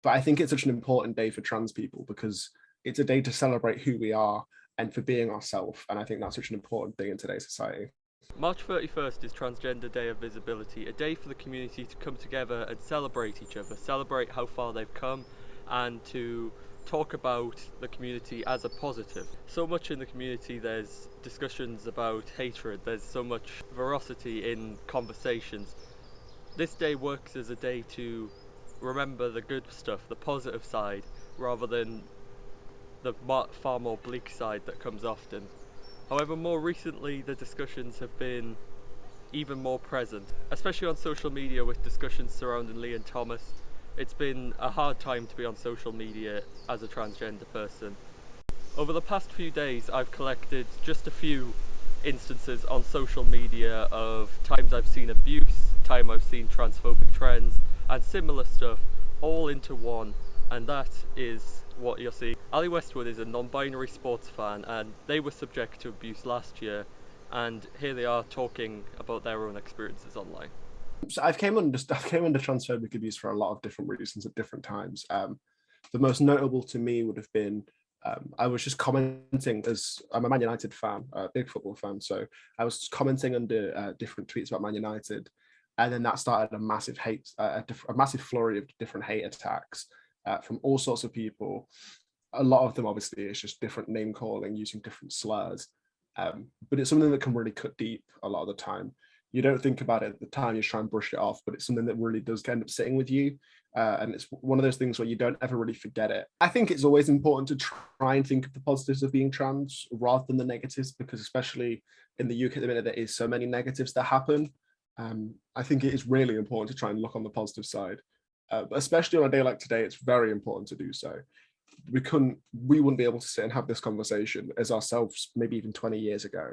But I think it's such an important day for trans people because it's a day to celebrate who we are and for being ourselves. And I think that's such an important thing in today's society. March 31st is Transgender Day of Visibility, a day for the community to come together and celebrate each other, celebrate how far they've come, and to talk about the community as a positive. So much in the community, there's discussions about hatred, there's so much veracity in conversations. This day works as a day to remember the good stuff, the positive side, rather than the far more bleak side that comes often. However, more recently, the discussions have been even more present, especially on social media with discussions surrounding Lee and Thomas. It's been a hard time to be on social media as a transgender person. Over the past few days, I've collected just a few instances on social media of times I've seen abuse, time I've seen transphobic trends, and similar stuff all into one, and that is what you're seeing. Allie Westwood is a non-binary sports fan, and they were subject to abuse last year, and here they are talking about their own experiences online. So I've came under transphobic abuse for a lot of different reasons at different times. The most notable to me would have been I was just commenting, as I'm a Man United fan, a big football fan, so I was commenting under different tweets about Man United, and then that started a massive a massive flurry of different hate attacks from all sorts of people. A lot of them, obviously, it's just different name calling using different slurs, but it's something that can really cut deep a lot of the time. You don't think about it at the time, you try and brush it off, but it's something that really does end up sitting with you. And it's one of those things where you don't ever really forget it. I think it's always important to try and think of the positives of being trans rather than the negatives, because especially in the UK at the minute, there is so many negatives that happen. I think it is really important to try and look on the positive side. But especially on a day like today, it's very important to do so. We wouldn't be able to sit and have this conversation as ourselves maybe even 20 years ago.